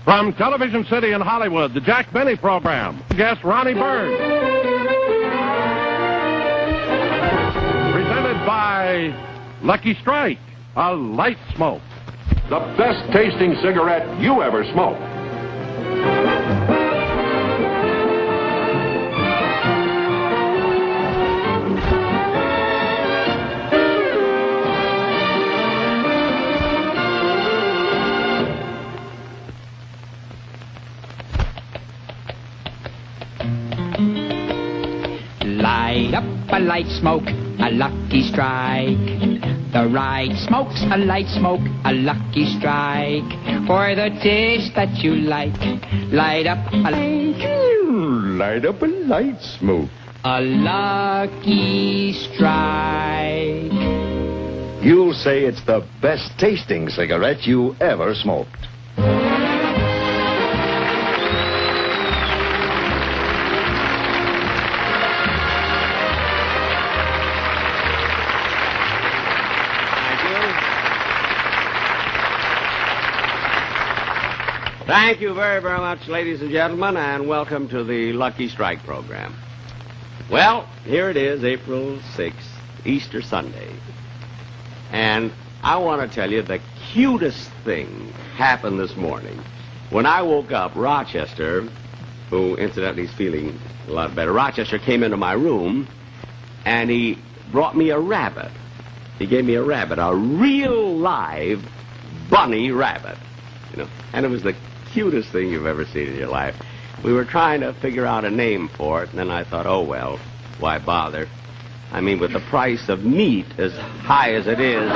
From Television City in Hollywood, the Jack Benny Program. Guest Ronnie Burns. Presented by Lucky Strike, a light smoke. The best tasting cigarette you ever smoked. Light up a light smoke, a lucky strike. The right smoke's a light smoke, a lucky strike. For the taste that you like, light up a Light up a light smoke. a lucky strike. You'll say it's the best tasting cigarette you ever smoked. Thank you very, very much, ladies and gentlemen, and welcome to the Lucky Strike program. Well, here it is, April 6th, Easter Sunday. And I want to tell you the cutest thing happened this morning. When I woke up, Rochester, who incidentally is feeling a lot better, Rochester came into my room, and he brought me a rabbit. He gave me a rabbit, a real live bunny rabbit. You know, and it was the cutest thing you've ever seen in your life. We were trying to figure out a name for it, and then I thought, oh, well, why bother? I mean, with the price of meat as high as it is.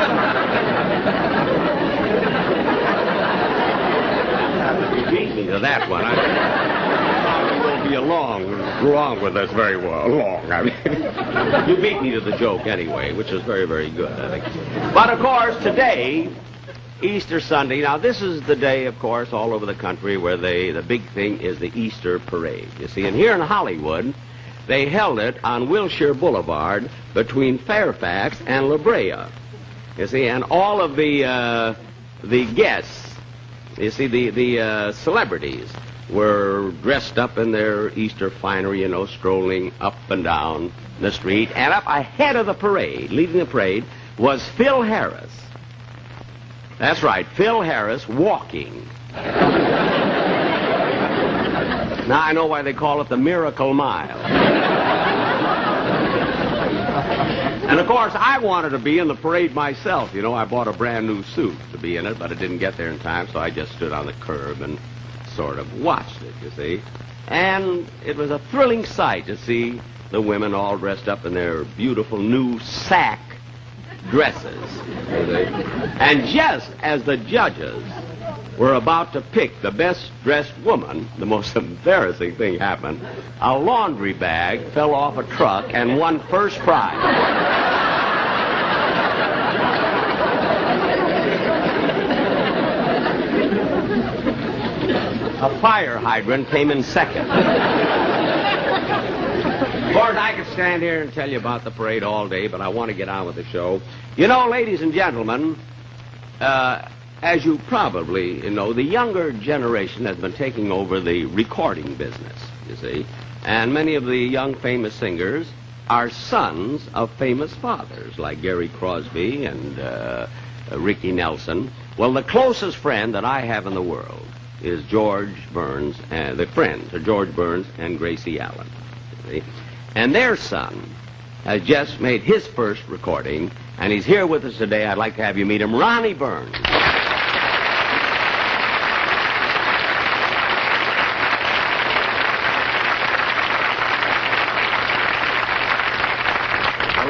You beat me to that one. I won't be along with us very well. I mean, you beat me to the joke anyway, which is very, very good, I think. But, of course, today, Easter Sunday. Now, this is the day, of course, all over the country where the big thing is the Easter parade. You see, and here in Hollywood, they held it on Wilshire Boulevard between Fairfax and La Brea. You see, and all of the guests, you see, the celebrities were dressed up in their Easter finery, you know, strolling up and down the street. And up ahead of the parade, leading the parade, was Phil Harris. That's right, Phil Harris walking. Now I know why they call it the Miracle Mile. And of course, I wanted to be in the parade myself. You know, I bought a brand new suit to be in it, but it didn't get there in time, so I just stood on the curb and sort of watched it, you see. And it was a thrilling sight to see the women all dressed up in their beautiful new sack dresses. And just as the judges were about to pick the best dressed woman, the most embarrassing thing happened. A laundry bag fell off a truck and won first prize. A fire hydrant came in second. Of course, I could stand here and tell you about the parade all day, but I want to get on with the show. You know, ladies and gentlemen, as you probably know, the younger generation has been taking over the recording business, you see. And many of the young famous singers are sons of famous fathers, like Gary Crosby and Ricky Nelson. Well, the closest friend that I have in the world is George Burns, the friends are George Burns and Gracie Allen, you see. And their son has just made his first recording, and he's here with us today. I'd like to have you meet him, Ronnie Burns.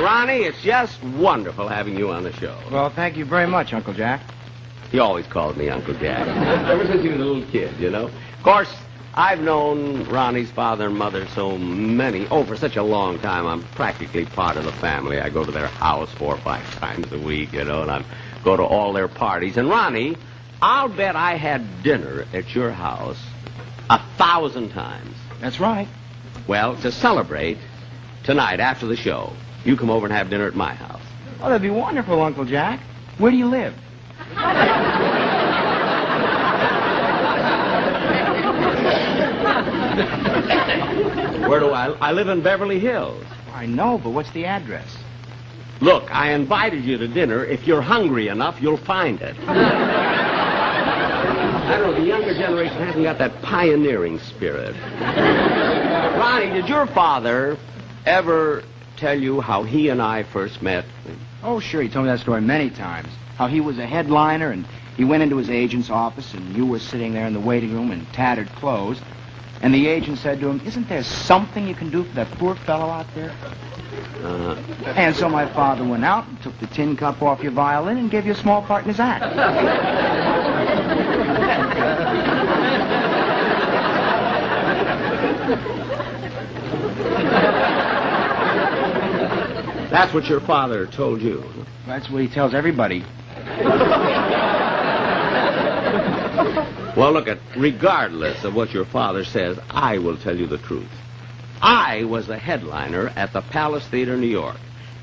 Ronnie, it's just wonderful having you on the show. Well, thank you very much, Uncle Jack. He always calls me Uncle Jack. Ever since he was a little kid, you know. Of course, I've known Ronnie's father and mother for such a long time. I'm practically part of the family. I go to their house 4 or 5 times a week, you know, and I go to all their parties. And Ronnie, I'll bet I had dinner at your house 1,000 times. That's right. Well, to celebrate tonight after the show, you come over and have dinner at my house. Oh, that'd be wonderful, Uncle Jack. Where do you live? Where do I live in Beverly Hills. I know, but what's the address? Look, I invited you to dinner. If you're hungry enough, you'll find it. I don't know, the younger generation hasn't got that pioneering spirit. Ronnie, did your father ever tell you how he and I first met? Oh, sure, he told me that story many times. How he was a headliner, and he went into his agent's office, and you were sitting there in the waiting room in tattered clothes, and the agent said to him, "Isn't there something you can do for that poor fellow out there?" And so my father went out and took the tin cup off your violin and gave you a small part in his act. That's what your father told you. That's what he tells everybody. Well, look, regardless of what your father says, I will tell you the truth. I was a headliner at the Palace Theater, New York.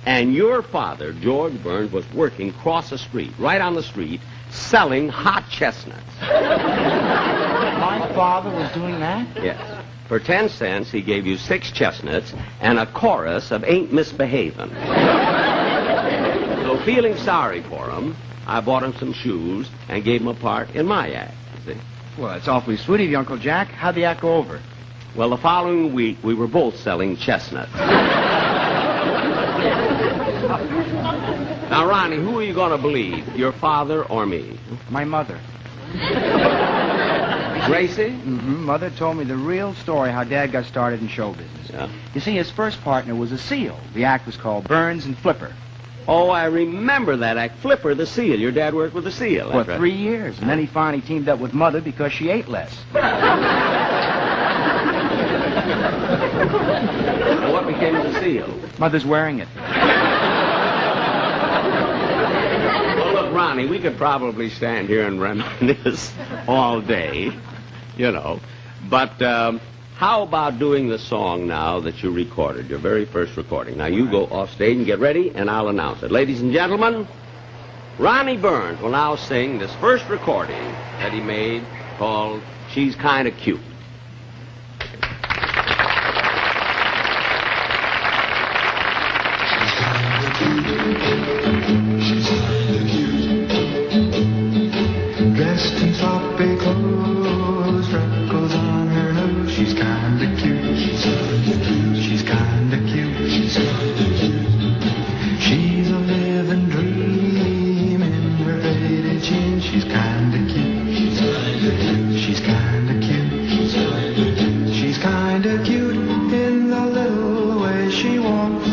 And your father, George Burns, was working across the street, right on the street, selling hot chestnuts. My father was doing that? Yes. For 10 cents, he gave you 6 chestnuts and a chorus of Ain't Misbehavin'. So feeling sorry for him, I bought him some shoes and gave him a part in my act, you see. Well, that's awfully sweet of you, Uncle Jack. How'd the act go over? Well, the following week, we were both selling chestnuts. Now, Ronnie, who are you going to believe, your father or me? My mother. Gracie? Mm-hmm. Mother told me the real story how Dad got started in show business. Yeah. You see, his first partner was a seal. The act was called Burns and Flipper. Oh, I remember that act. Flipper the Seal. Your dad worked with the Seal. For 3 years. And then he finally teamed up with Mother because she ate less. Now, what became of the Seal? Mother's wearing it. Well, look, Ronnie, we could probably stand here and reminisce all day, you know. But how about doing the song now that you recorded, your very first recording? Now, you go off stage and get ready, and I'll announce it. Ladies and gentlemen, Ronnie Burns will now sing this first recording that he made called She's Kinda Cute. Dressed in sloppy clothes, freckles on her nose. She's kinda cute. She's kinda cute. She's a living dream in her faded jeans. She's kinda cute. She's kinda cute. She's kinda cute in the little way she walks.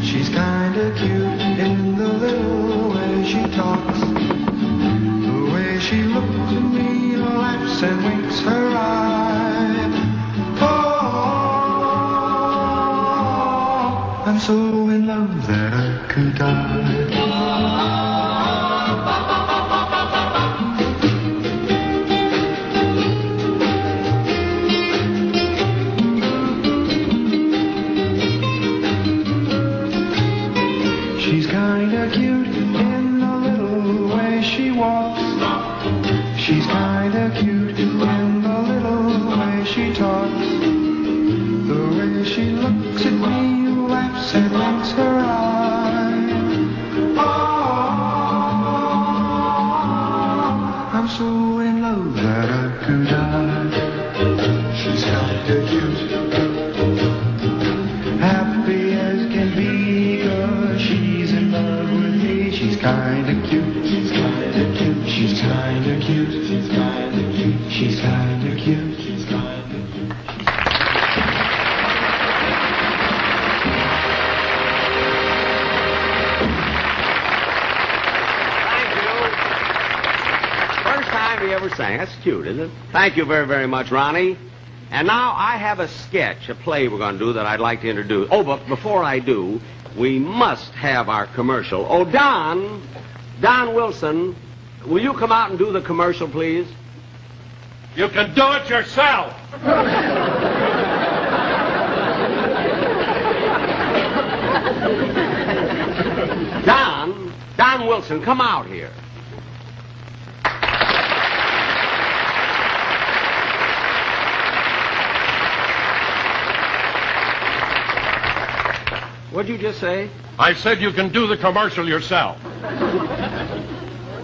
She's kinda cute in the little way she talks. She looks at me, laughs and winks her eye. Oh, I'm so in love that I could die. She's kinda cute in the little way she walks. She's kinda cute in the little way she talks. The way she looks at me, laughs and winks her eye. Oh, I'm so in love that I could die. She's kinda cute. Happy as can be, 'cause she's in love with me. She's kinda cute. She's kinda cute. She's kinda cute. She's kinda cute. She's kinda cute. She's kinda cute. Thank you. First time he ever sang. That's cute, isn't it? Thank you very, very much, Ronnie. And now I have a sketch, a play we're going to do that I'd like to introduce. Oh, but before I do, we must have our commercial. Oh, Don Wilson, will you come out and do the commercial, please? You can do it yourself. Don Wilson, come out here. What'd you just say? I said you can do the commercial yourself.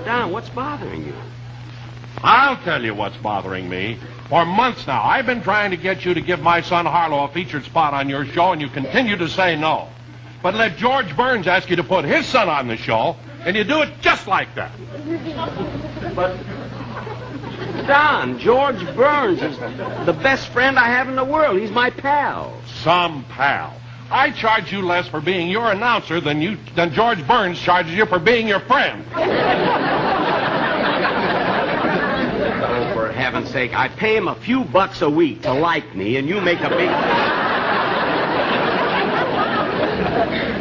Don, what's bothering you? I'll tell you what's bothering me. For months now, I've been trying to get you to give my son Harlow a featured spot on your show, and you continue to say no. But let George Burns ask you to put his son on the show, and you do it just like that. But, Don, George Burns is the best friend I have in the world. He's my pal. Some pal. I charge you less for being your announcer than George Burns charges you for being your friend. Oh, for heaven's sake, I pay him a few bucks a week to like me, and you make a big...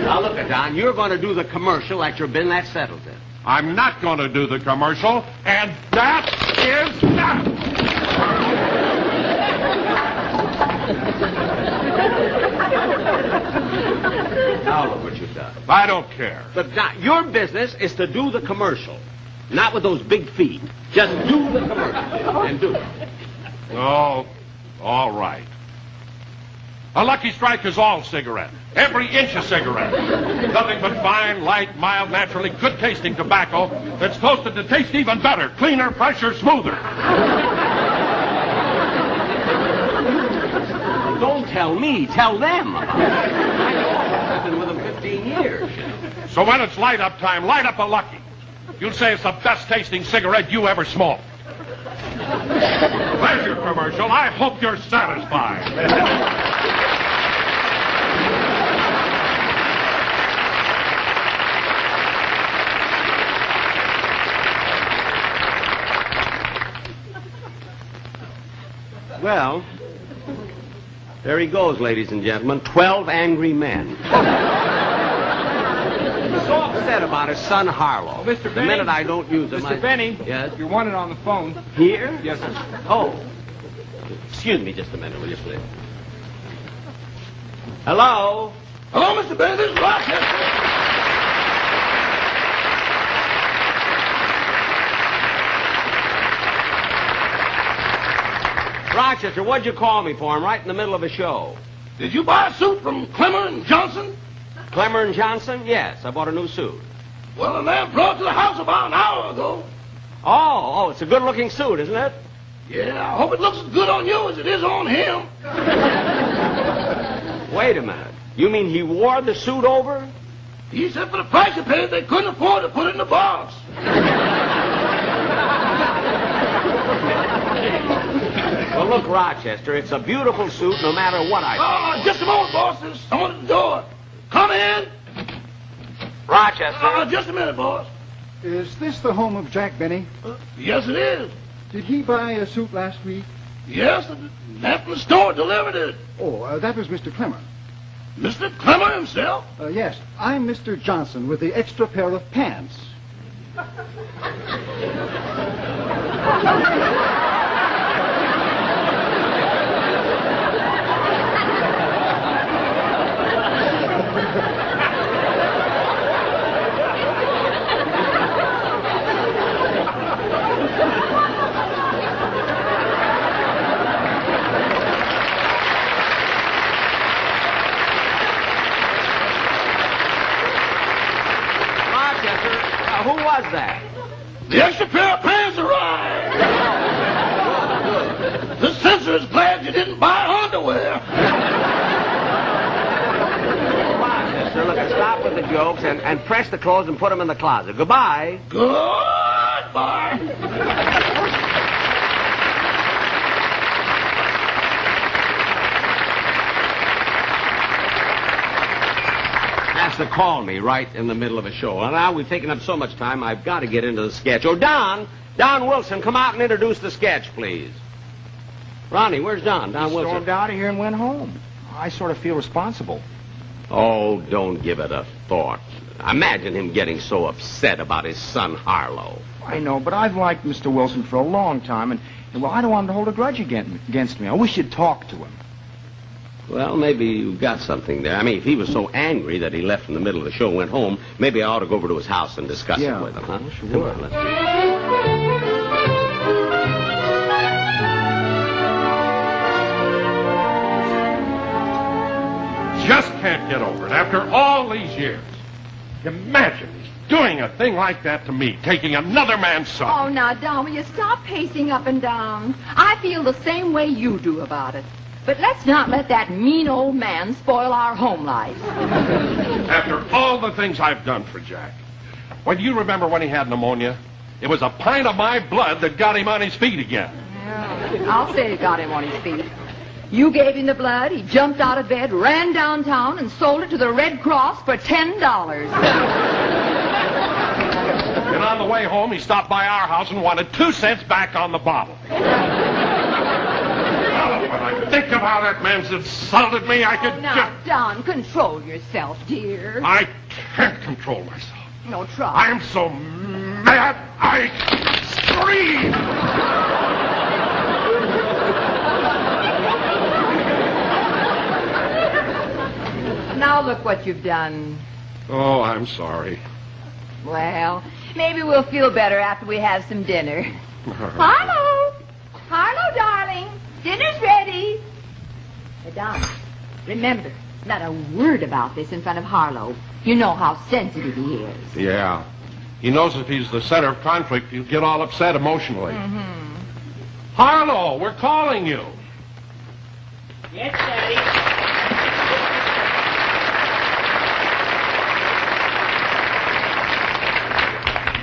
Now, look at Don, you're going to do the commercial at your bin. That settles it. I'm not going to do the commercial, and that is that. Now look what you've done. I don't care. But Don, your business is to do the commercial. Not with those big feet. Just do the commercial. And do it. Oh, all right. A Lucky Strike is all cigarette. Every inch a cigarette. Nothing but fine, light, mild, naturally good-tasting tobacco that's toasted to taste even better, cleaner, fresher, smoother. Don't tell me. Tell them. I've been with them 15 years. So when it's light-up time, light up a Lucky. You'll say it's the best-tasting cigarette you ever smoked. There's your commercial. I hope you're satisfied. Well, there he goes, ladies and gentlemen. 12 angry men. So upset about his son, Harlow. Mr. The Benny? minute I don't use him, Mr. Benny? Yes? You're wanted on the phone. Here? Yes, sir. Oh. Excuse me just a minute, will you, please? Hello? Hello, Mr. Benny. This is Rochester. Rochester, what'd you call me for? I'm right in the middle of a show. Did you buy a suit from Clemmer and Johnson? Clemmer and Johnson? Yes, I bought a new suit. Well, the man brought it to the house about an hour ago. Oh, it's a good-looking suit, isn't it? Yeah, I hope it looks as good on you as it is on him. Wait a minute. You mean he wore the suit over? He said for the price you paid, they couldn't afford to put it in the box. Well, look, Rochester, it's a beautiful suit no matter what I Oh, just a moment, boss. There's someone at the door. Come in. Rochester. Just a minute, boss. Is this the home of Jack Benny? Yes, it is. Did he buy a suit last week? Yes, the man from the store delivered it. Oh, that was Mr. Clemmer. Mr. Clemmer himself? Yes, I'm Mr. Johnson with the extra pair of pants. Who was that? The extra pair of pants arrived. The censor is glad you didn't buy underwear. Rochester, look, stop with the jokes and press the clothes and put them in the closet. Goodbye. Goodbye. Has to call me right in the middle of a show. And now we've taken up so much time, I've got to get into the sketch. Oh, Don Wilson, come out and introduce the sketch, please. Ronnie, where's Don? Don He Wilson. stormed out of here and went home. I sort of feel responsible. Oh, don't give it a thought. Imagine him getting so upset about his son Harlow. I know, but I've liked Mr. Wilson for a long time, and well, I don't want him to hold a grudge against me. I wish you'd talk to him. Well, maybe you've got something there. I mean, if he was so angry that he left in the middle of the show and went home, maybe I ought to go over to his house and discuss it with him, huh? Sure. Come on, let's Just can't get over it after all these years. Imagine he's doing a thing like that to me, taking another man's son. Oh, now, Don, will you stop pacing up and down? I feel the same way you do about it. But let's not let that mean old man spoil our home life. After all the things I've done for Jack. Well, do you remember when he had pneumonia? It was a pint of my blood that got him on his feet again. Yeah, I'll say it got him on his feet. You gave him the blood, he jumped out of bed, ran downtown, and sold it to the Red Cross for $10. And on the way home, he stopped by our house and wanted 2 cents back on the bottle. Oh, when I think of how that man's insulted me, I could now, Don, control yourself, dear. I can't control myself. No, try. I'm so mad, I scream! Now look what you've done. Oh, I'm sorry. Well, maybe we'll feel better after we have some dinner. Harlow! Harlow, darling. Dinner's ready. But Don, remember, not a word about this in front of Harlow. You know how sensitive he is. Yeah. He knows if he's the center of conflict, he'll get all upset emotionally. Mm-hmm. Harlow, we're calling you. Yes, Daddy.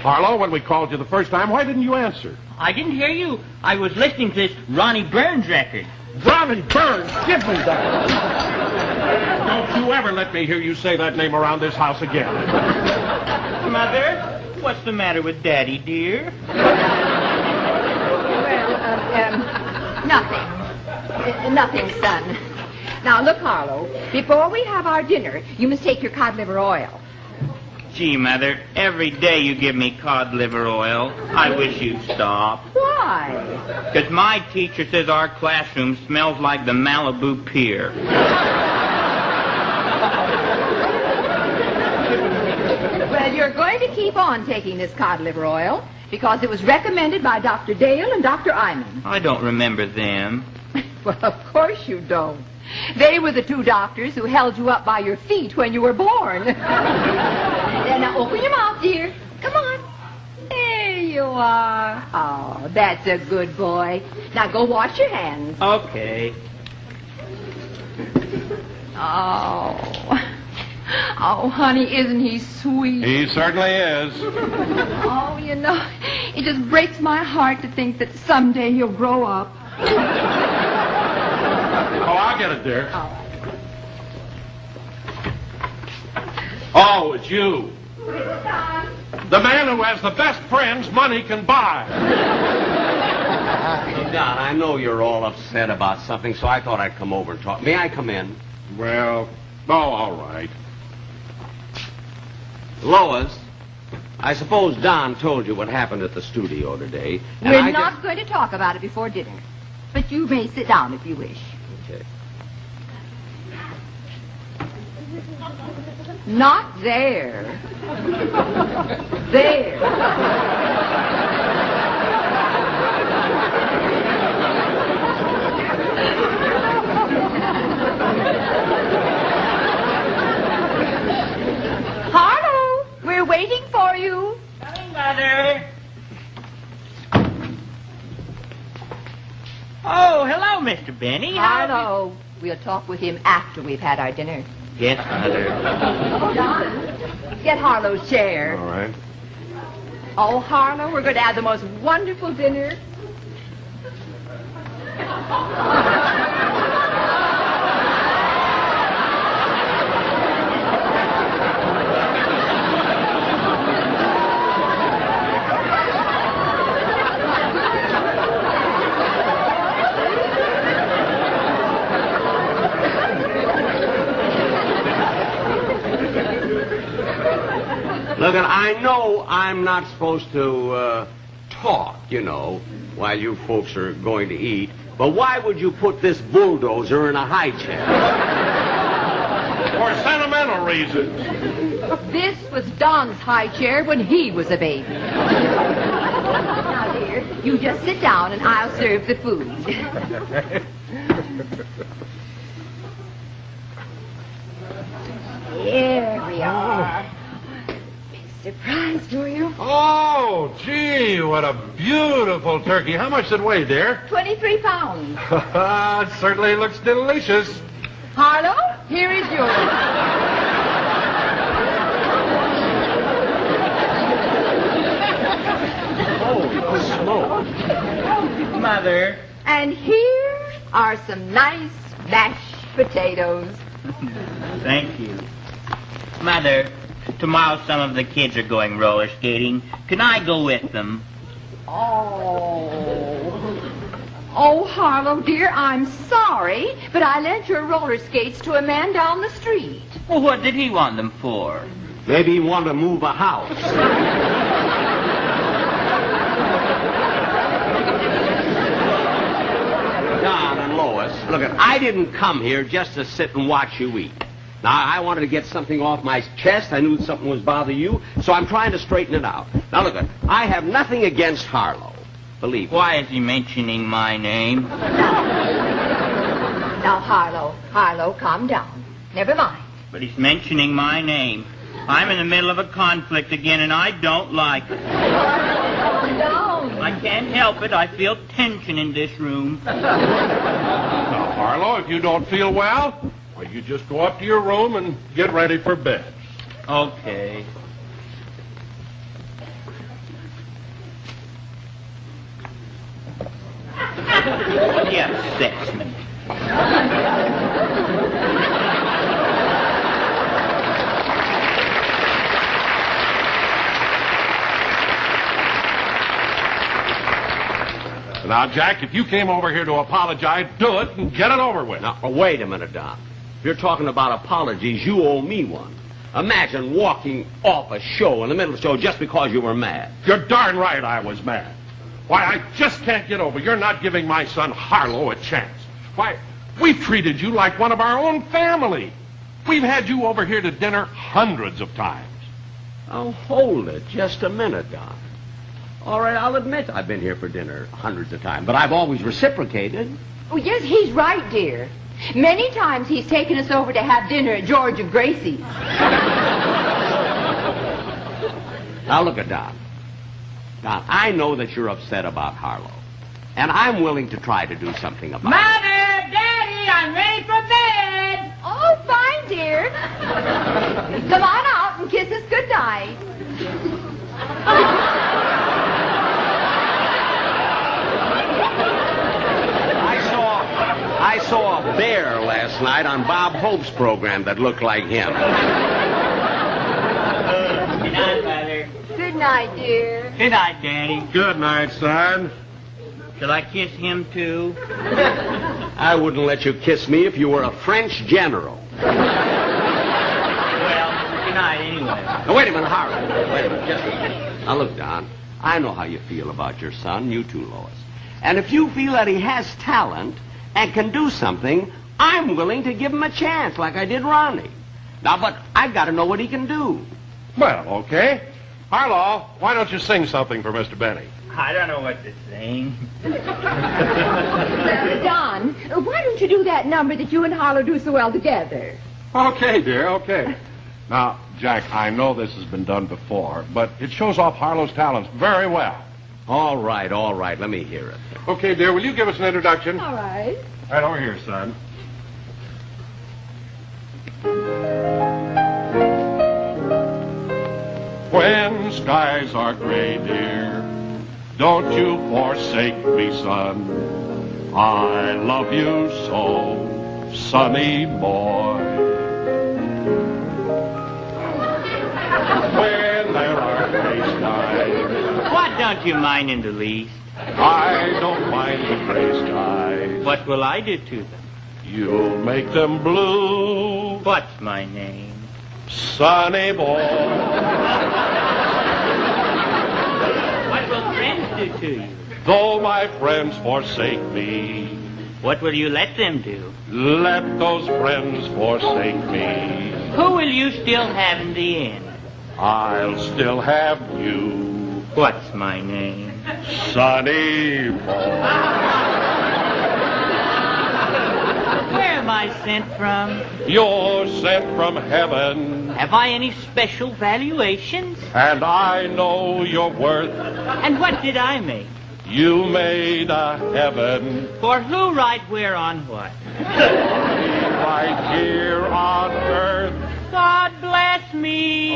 Harlow, when we called you the first time, why didn't you answer? I didn't hear you. I was listening to this Ronnie Burns record. Ronnie Burns, give me that. Don't you ever let me hear you say that name around this house again. Mother, what's the matter with Daddy, dear? Well, nothing. Nothing, son. Now, look, Harlow, before we have our dinner, you must take your cod liver oil. Gee, Mother, every day you give me cod liver oil. I wish you'd stop. Why? Because my teacher says our classroom smells like the Malibu Pier. Well, you're going to keep on taking this cod liver oil because it was recommended by Dr. Dale and Dr. Iman. I don't remember them. Well, of course you don't. They were the 2 doctors who held you up by your feet when you were born. Now, open your mouth, dear. Come on. There you are. Oh, that's a good boy. Now, go wash your hands. Okay. Oh, honey, isn't he sweet? He certainly is. Oh, you know, it just breaks my heart to think that someday he'll grow up. Oh, I'll get it, dear. Oh, it's you. The man who has the best friends money can buy. Hey, Don, I know you're all upset about something, so I thought I'd come over and talk. May I come in? Well, all right. Lois, I suppose Don told you what happened at the studio today. And We're not going to talk about it before dinner. But you may sit down if you wish. Okay. Not there. There. Harlow, we're waiting for you. Coming, Mother. Oh, hello, Mr. Benny. Harlow, we'll talk with him after we've had our dinner. Yes, Mother. Oh, Don, get Harlow's chair. All right. Oh, Harlow, we're going to have the most wonderful dinner. Look, I know I'm not supposed to talk, you know, while you folks are going to eat, but why would you put this bulldozer in a high chair? For sentimental reasons. This was Don's high chair when he was a baby. Now, dear, you just sit down and I'll serve the food. Here we are. Big surprise for you. Oh, gee, what a beautiful turkey. How much does it weigh, dear? 23 pounds. It certainly looks delicious. Harlow, here is yours. Holy smoke. Mother. And here are some nice mashed potatoes. Thank you. Mother, tomorrow some of the kids are going roller skating. Can I go with them? Oh, Harlow, dear, I'm sorry, but I lent your roller skates to a man down the street. Well, what did he want them for? Maybe he wanted to move a house. Don and Lois, look, I didn't come here just to sit and watch you eat. Now, I wanted to get something off my chest. I knew something was bothering you, so I'm trying to straighten it out. Now, look, I have nothing against Harlow. Believe me. Why is he mentioning my name? Now, Harlow, calm down. Never mind. But he's mentioning my name. I'm in the middle of a conflict again, and I don't like it. Calm down. I can't help it. I feel tension in this room. Now, Harlow, if you don't feel well, you just go up to your room and get ready for bed. Okay. He upsets me. Now, Jack, if you came over here to apologize, do it and get it over with. Now, wait a minute, Don. If you're talking about apologies, you owe me one. Imagine walking off a show in the middle of the show just because you were mad. You're darn right I was mad. Why, I just can't get over you're not giving my son Harlow a chance. Why, we've treated you like one of our own family. We've had you over here to dinner hundreds of times. Oh, hold it just a minute, Don. All right, I'll admit I've been here for dinner hundreds of times, but I've always reciprocated. Oh, yes, he's right, dear. Many times he's taken us over to have dinner at George of Gracie's. Now, look at Don. Don, I know that you're upset about Harlow, and I'm willing to try to do something about it. Mother, Daddy, I'm ready for bed. Oh, fine, dear. Come on out and kiss us goodnight. I saw a bear last night on Bob Hope's program that looked like him. Good night, Mother. Good night, dear. Good night, Daddy. Good night, son. Shall I kiss him, too? I wouldn't let you kiss me if you were a French general. Well, good night anyway. Now, wait a minute, Harlow. Wait a minute, just a minute. Now, look, Don, I know how you feel about your son. You too, Lois. And if you feel that he has talent and can do something, I'm willing to give him a chance, like I did Ronnie. Now, but I've got to know what he can do. Well, okay. Harlow, why don't you sing something for Mr. Benny? I don't know what to sing. Don, why don't you do that number that you and Harlow do so well together? Okay, dear, okay. Now, Jack, I know this has been done before, but it shows off Harlow's talents very well. All right, let me hear it. Okay, dear, will you give us an introduction? All right. Right over here, son. When skies are gray, dear, don't you forsake me, son. I love you so, sonny boy. When there are gray skies, What don't you mind in the least? I don't mind the gray skies. What will I do to them? You'll make them blue, What's my name? sonny boy. What will friends do to you? Though my friends forsake me, What will you let them do? let those friends forsake me. Who will you still have in the end? I'll still have you, What's my name? sonny boy. Where am am I sent from? You're sent from heaven, Have I any special valuations? and I know your worth. And what did I make? You made a heaven For who, right where, on what? right here on earth. God bless me.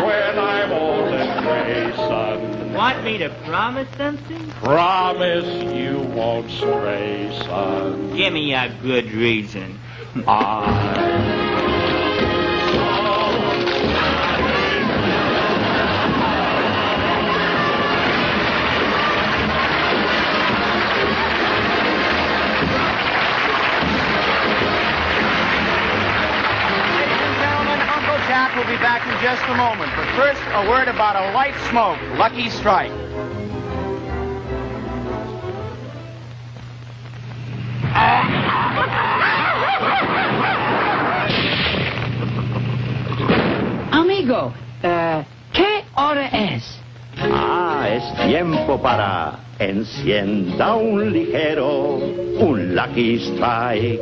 When I'm old and gray, son, Want me to promise something? promise you won't stray, son. Give me a good reason. Jack will be back in just a moment. But first, a word about a light smoke, Lucky Strike. Amigo, ¿qué hora es? Es tiempo para encienda un ligero, un Lucky Strike.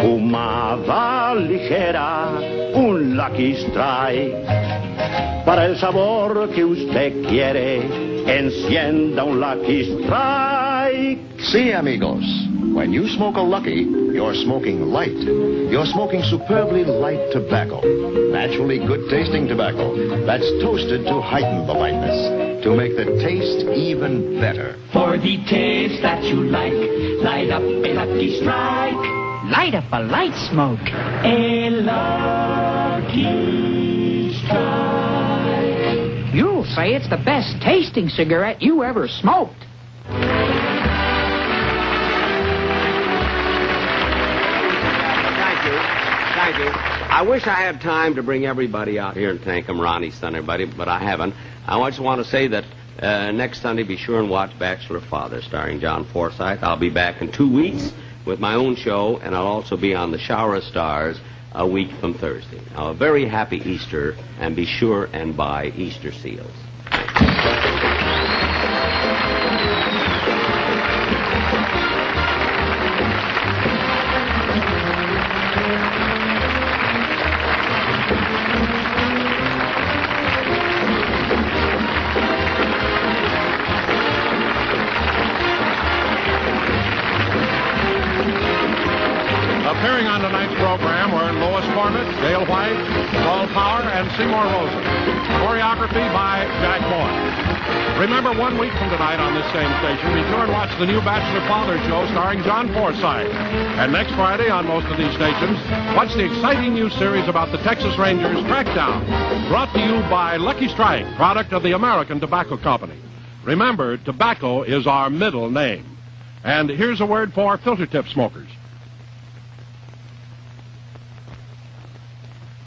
Fumada ligera, un Lucky Strike. Para el sabor que usted quiere, encienda un Lucky Strike. See, amigos, when you smoke a Lucky, you're smoking light. You're smoking superbly light tobacco. Naturally good-tasting tobacco that's toasted to heighten the lightness, to make the taste even better. For the taste that you like, light up a Lucky Strike. Light up a light smoke. A Lucky Strike. You'll say it's the best tasting cigarette you ever smoked. Thank you. I wish I had time to bring everybody out here and thank them, Ronnie's done everybody, but I haven't. I just want to say that next Sunday, be sure and watch Bachelor Father, starring John Forsythe. I'll be back in 2 weeks with my own show, and I'll also be on the Shower of Stars a week from Thursday. Now, a very happy Easter, and be sure and buy Easter seals. Appearing on tonight's program were Lois Cornett, Dale White, Paul Power, and Seymour Rosen. Choreography by Jack Moore. Remember, 1 week from tonight on this same station, be sure and watch the new Bachelor Father show starring John Forsythe. And next Friday on most of these stations, watch the exciting new series about the Texas Rangers Crackdown, brought to you by Lucky Strike, product of the American Tobacco Company. Remember, tobacco is our middle name. And here's a word for filter tip smokers.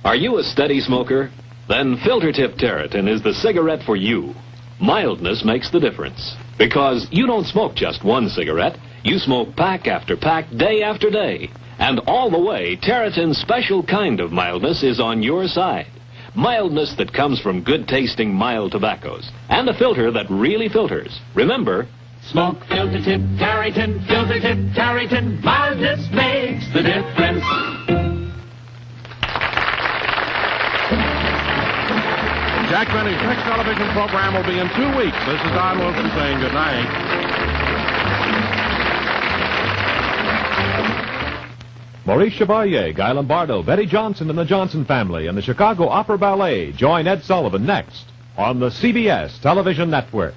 Are you a steady smoker? Then Filter Tip Terratin is the cigarette for you. Mildness makes the difference. Because you don't smoke just one cigarette. You smoke pack after pack, day after day. And all the way, Terratin's special kind of mildness is on your side. Mildness that comes from good-tasting mild tobaccos. And a filter that really filters. Remember, Smoke Filter Tip Terratin, Filter Tip Terratin. Mildness makes the difference. Jack Benny's next television program will be in 2 weeks. This is Don Wilson saying good night. Maurice Chevalier, Guy Lombardo, Betty Johnson and the Johnson family, and the Chicago Opera Ballet join Ed Sullivan next on the CBS Television Network.